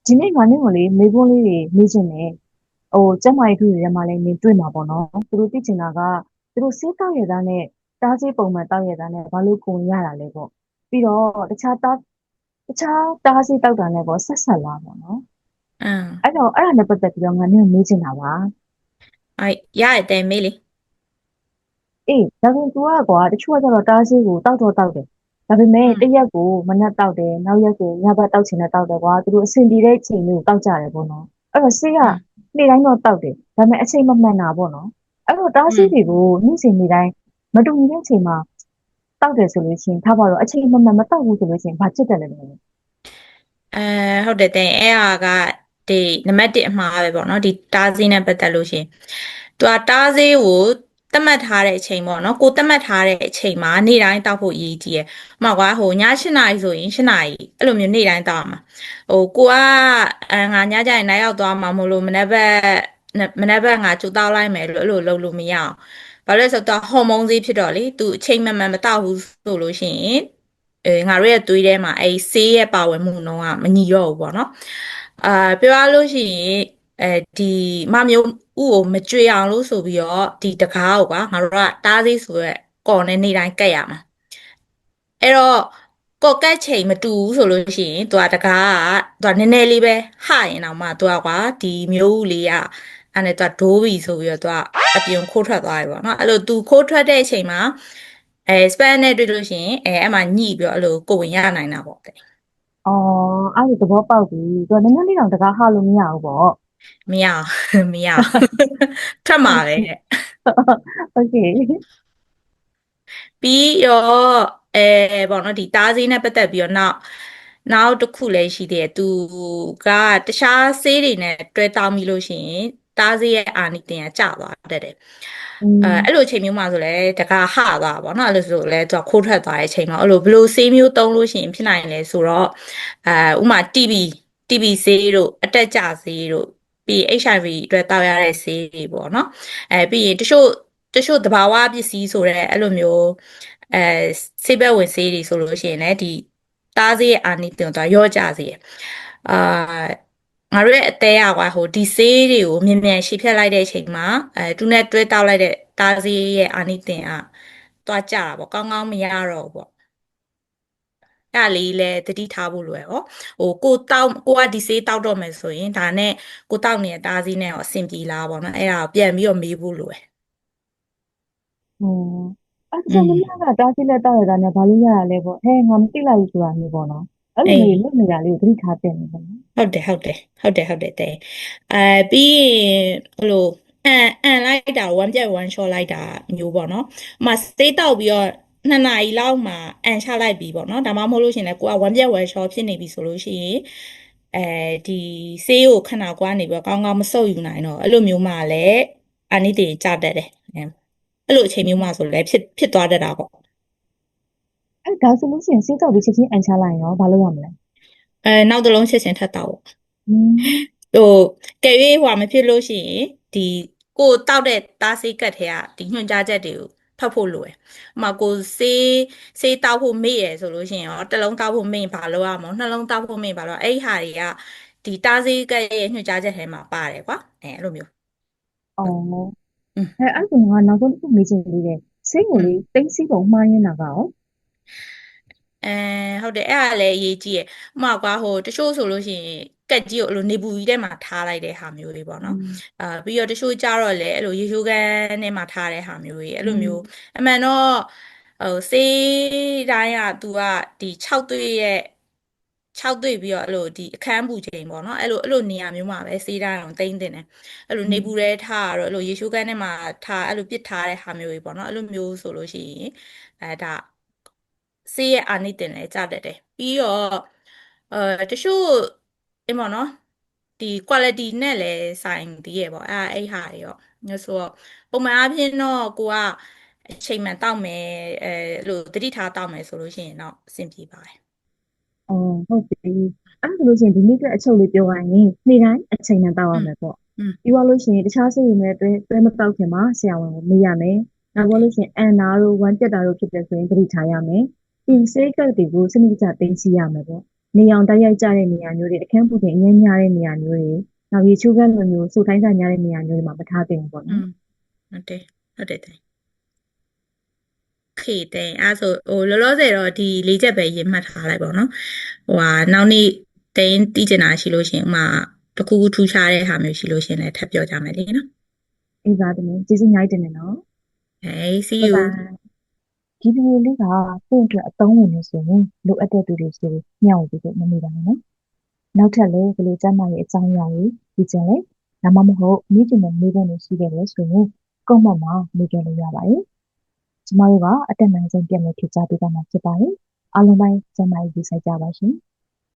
ဒီနေ့ငါနဲ့ကိုလေမေခွန်းလေးတွေမေးချင်တယ်ကျမကြီးတို့တွေထဲမှာလည်းနေတွေ့မှာပေါ့နော်သူတို့သိချင်တာကသူတို့ဆေးတောက်ရတဲ့နဲ့တားဆေးပုံမှန်တောက်ရတဲ့နဲ့ဘာလို့ကုန်ရတာလဲပေါ့ပြီးတော့တခြားတားဆေးတောက်တာနဲ့ပေါ့ဆက်ဆက်လာပေါ့နော်အင်းအဲ့တော့အဲ့ဒါနဲ့ပတ်သက်ပြီးတော့ငါနဲ့မေးချင်တာပါအဲ့ရတယ်မေးလေအေးဒါဆိုသူကကွာတချို့ကကျတော့တားဆေးကိုတောက်တော့တောက်တယ်ဒါပေမဲ့อืมတစ်ရက်ကိုမနက်တောက်တယ်နောက်ရက်ကိုညဘက်တောက်ချင်တဲ့တောက်တယ်ကွာသူတို့အဆင်ပြေတဲ့ချိန်မျိုးကိုတောက်ကြတယ်ပေါ့နော်အဲ့တော့ဆေးကอืมနေ့တိုင်းတော့တောက်တယ်ဒါပေမဲ့အချိန်မမှန်တာပေါ့နော်အဲ့တော့တားอืมဆေးတွေကိုနေ့စဉ်နေ့တိုင်းမတူညီတဲ့အချိန်မှာတောက်တယ်ဆိုလို့ရှိရင်ထားပါတော့အချိန်မမှန်မတောက်ဘူးဆိုလို့ရှိရင်ဘာဖြစ်တယ်လဲမသိဘူးအဲဟုတ်တယ်တဲ့အဲ့ဟာကဒီနံပါတ်1အမှားပဲပေါ့နော်ဒီတားဈေးနဲ့ပတ်သက်လို့ရှရင်သူကတားဈေးကိုသတ်မှတ်ထားတဲ့အချိန်ပေါ့နော်ကိုသတ်မှတ်ထားတဲ့အချိန်မှာနေ့တိုင်းတောက်ဖို့အရေးကြီးရယ်ဥပမာကွာဟိုည8နာရီဆိုရင်8နာရီအဲ့လိုမျိုးနေ့တိုင်းတောက်ရမှာဟိုကိုကငါညကျရင်နိုင်ရောက်သွားမှာမို့လို့မနေ့ဘက်ငါကြိုတောက်လိုက်မယ်လို့အဲ့လိုလုပ်လို့မရအောင်ဘာလို့လဲဆိုတော့ဟော်မုန်းဈေးဖြစ်တော့လေသူအချိန်မှန်မတောက်ဘူးဆိုလို့ရှိရင်ငါတို့ရဲ့သွေးထဲမှာအဲဆေးရဲ့ပါဝင်မှုနှုန်းကမညီတော့ဘူးပေါ့နော်အာပြောရလို့ရှိရင်ဒီမမျိုးဥကိုမကြွေအောင်လို့ဆိုပြီးတော့ဒီတကားကိုကွာငါတို့ကတားသေးဆိုရက်ကော်နဲ့နေတိုင်းကတ်ရမှာအဲ့တော့ကော်ကတ်ချိန်မတူဘူးဆိုလို့ရှိရင်သူကတကားကသူကနည်းနည်းလေးပဲဟရင်တော့မှသူကကွာဒီမျိုးဥလေးကအဲ့နဲ့သူကဒိုးပြီဆိုပြီးတော့သူကအပြင်ခိုးထွက်သွားပြီပေါ့နော်အဲ့လိုသူခိုးထွက်တဲ့အချိန်မှာစပန်နဲ့တွေ့လို့ရှိရင်အဲ့မှာညှိပြီးတော့အဲ့လိုကိုယ်ဝင်ရနိုင်တာပေါ့တဲ့အော်အဲ့ဒီသဘောပေါက်ပြီသူကနည်းနည်းလေးတောင်တကားဟလို့မရဘူးပေါ့မရအောင်မရအောင်ထွက်မှာပဲတဲ့โอเคပြီးတော့ပေါ့နော်ဒီသားဆေးနဲ့ပတ်သက်ပြီးတော့နောက်တစ်ခုလည်းရှိသေးတယ်သူကတခြားဆေးတွေနဲ့တွဲတောင်းပြီးလို့ရှိရင်သားဆေးရဲ့အာနိသင်ကကျသွားတတ်တယ်อืအဲ့လိုมအချိန်မျိုးမှာဆိုလဲတကာဟသွားတာပေါ့နော်အဲ့လိုဆိုလဲသူကခိုးထွက်သွားတဲ့အချိန်မှာအဲ့လိုဘယ်လိုဆေးမျိုးသုံးလို့ရှိရင်ဖြစ်နိုင်လဲဆိုတော့ဥပမာ TB ဆေးတို့အတက်ကျဆေးတို့ပြီးရင် HIV အတွက်တောက်ရတဲ့ဆေးတွေပေါ့နော်ပြီးရင်တချို့သဘာဝပစ္စည်းဆိုတဲ့အဲ့လိုမျိုးအဲဆေးဘက်ဝင်ဆေးတွေဆိုလို့ရှိရင်လည်းဒီသားဆေးရဲ့အာနိသင်ကိုရော့ကျစေတယ်အာငါတို့ရဲ့အသေးအကွာဟိုဒီဆေးတွေကိုမြင်မြန်ရှေ့ဖြတ်လိုက်တဲ့အချိန်မှာသူနဲ့တွဲတောက်လိုက်တဲ့သားဆေးရဲ့အာနိသင်ကသွားကျတာပေါ့ကောင်းကောင်းမရတော့ဘူးပေါ့အဲ့ဒါလေးလဲတတိထားဖို့လိုရယ်ဟောဟိုကိုကဒီဆေးတောက်တော့မယ်ဆိုရင်ဒါနဲ့ကိုတောက်နေတဲ့သားဆေးနဲ့ရောအဆင်ပြေလားပေါ့နော်အဲ့ဒါကိုပြန်ပြီးတော့မေးဖို့လိုရယ်อืมအဲ့อืဒါမမကมတားဆီးလက်တောက်ရတာနဲ့ဘာလို့ရရလဲပေါ့ဟဲ့ငါမသိလိုက်ဘူးဆိုတာမျိုးပေါ့နော်အဲ့လိုမျိုးအေး လုပ်နေတာလေးကိုသတိထားတင်နေတယ်နော်ဟုတ်တယ်တဲ့အဲပြီးရင်ဟိုလိုအန်လိုက်တာဝမ်းပြက်ဝမ်းလျှောလိုက်တာမျိုးပေါ့နော်ဥပမာစတေးတောက်ပြီးတော့2 နာရီလောက်မှအန်ချလိုက်ပြီပေါ့နော်ဒါမှမဟုတ်လို့ရှရင်လည်းကိုကဝမ်းပြက်ဝမ်းလျှောဖြစ်နေပြီဆိုလို့ရှိရင်အဲဒီဆေးကိုခဏကွာနေပြီးတော့ကောင်းကောင်းမဆုပ်ယူနိုင်တော့အဲ့လိုမျိုးမှလည်းအာနိသင်ကျတတ်တယ်အဲ့လိုအချိန်မျိုးမှဆိုလည်းဖြစ်သွားတတ်တာပေါ့အဲ့ဒါဆိုလို့ရှိရင်စေးတောက်ပြီးချက်ချင်းအန်ချလိုက်ရင်ရောဘာလုပ်ရမလဲနောက်တစ်လုံးချက်ချင်းထပ်တောက် อืมဟိုကယ်၍ဟွာမဖြစ်လို့ရှိရင်ဒီကိုတောက်တဲ့သားဆေးကတ်ထဲကဒီညွှန်ကြားချက်တွေကိုဖတ်ဖို့လိုတယ်။ဥပမာကိုဆေးတောက်ဖို့မေ့ရယ်ဆိုလို့ရှိရင်ရောတစ်လုံးတောက်ဖို့မေ့ရင်ဘာလုပ်ရမလဲ2 လုံးတောက်ဖို့မေ့ရင်ဘာလုပ်အဲ့ဒီဟာတွေကဒီသားဆေးကတ်ရဲ့ညွှန်ကြားချက်ထဲမှာပါတယ်ကွာအဲ့လိုမျိုးအော်อืมအဲ့ဒါကငါနောက်ဆုံးတစ်ခုမေးချင်သေးတယ်စိတ်ကိုอืม လေတင်းစီပုံမှားရင်းတာကရောအဲဟုတ်တယ်အဲ့ဒါလည်းအရေးကြီးရယ်ဥပမာကွာဟိုတချို့ဆိုလို့ရှိရင်ကက်ကြီးကိုအဲ့လိုနေပူကြီးထဲမှာထားလိုက်တဲ့ဟာမျိုးတွေပေါ့อืနော်มပြီးတော့တချို့ကြတော့လည်းအဲ့လိုရေချိုးခန်းထဲမှာထားတဲ့ဟာမျိုးတွေအဲ့อืလိုမျိုးมအမှန်တော့ဟိုဆေးတိုင်းက तू ကဒီ6 သွေ့ပြီးတော့အဲ့လိုဒီအခန်းပူချိန်ပေါ့နော်အဲ့လိုနေရာမျိုးမှာပဲဆေးတိုင်းအောင်တိမ့်တင်တယ်အဲ့လိုอืมနေပူထဲထားရတော့အဲ့လိုရေချိုးခန်းထဲမှာထားအဲ့လိုပစ်ထားတဲ့ဟာမျိုးတွေပေါ့နော်အဲ့လိုမျိုးဆိုလို့ရှိရင်ဒါဆေးရဲ့အာနိသင်လည်းကျတတ်တယ်ပြီးတော့တချို့အင်းပေါ့နော်ဒီ quality နဲ့လည်းဆိုင်သေးရပေါ့အဲ့ဟာတွေရောညဆိုတော့ပုံမှန်အားဖြင့်တော့ကိုကအချိန်မှန်တောက်မယ်အဲ့လိုသတိထားတောက်မယ်ဆိုလို့ရှိရင်တော့အဆင်ပြေပါတယ်အော်ဟုတ်ပြီအဲ့ဒါဆိုလို့ရှိရင်ဒီနေ့အတွက်အချုပ်လေးပြောရရင်နေ့တိုင်းအချိန်နဲ့တောက်ရอืมမယ်ပေါ့อืมပြီးသွားလို့ရှိရင်တခြားစိတ်တွေနဲ့တွဲမတောက်ခင်မှာဆရာဝန်ကိုမေးရမယ်နောက်ပြီးလို့ရှိရင်အန်နာတို့ဝမ်းပြက်တာတို့ဖြစ်တဲ့ဆိုရင်သတိထားရမယ်ပြီးရင်စိတ်ကပ်တွေကိုစနစ်တကျသိသိရမယ်ပေါ့ နေအောင်တိုက်ရိုက်ကျတဲ့နေရာမျိုးတွေအခန်းပူချိန်အများများတဲ့နေရာမျိုးတွေနောက်ရေချိုးခန်းလိုမျိုးစိုထိုင်းစာများတဲ့နေရာမျိုးတွေမှာမထားသင့်ဘူးပေါ့ อื နော် มဟုတ်တယ်တဲ့ခေတဲ့အဲ့ဆိုဟိုလောလောဆယ်တော့ဒီလေးချက်ပဲရေးမှတ်ထားလိုက်ပေါ့နော်ဟိုဟာနောက်နေ့တင်းတီးကျင်တာရှိလို့ရှရင်ဥမာတစ်ခုခုထူးခြားတဲ့ဟာမျိုးရှိလို့ရှရင်လည်းထပ်ပြောကြမယ်လေနော် အေးပါတမင်ကျေးဇူးအများကြီးတင်တယ်နော် Hey see ဘိုင် you ဘိုင်ဒီဗီဒီယိုလေးကကိုယ့်အတွက်အသုံးဝင်နေဆိုရင်လိုအပ်တဲ့သူတွေစီမျှဝေပေးဖို့မမေ့ပါနဲ့နော်နောက်ထပ်လည်းဒီလိုကျန်းမာရေးအကြောင်းအရာတွေဒီကျန်လေဒါမှမဟုတ်မိကျင်တဲ့မိဘတွေရှိခဲ့တယ်ဆိုရင်ကွန်မန့်မှာမေးကြလို့ရပါတယ်ကျမတို့ကအတက်နိုင်ဆုံးပြန်လည်ဖြေကြားပေးသွားမှာဖြစ်ပါတယ်အားလုံးပိုင်းကျန်းမာရေးယူဆိုင်ကြပါရှင်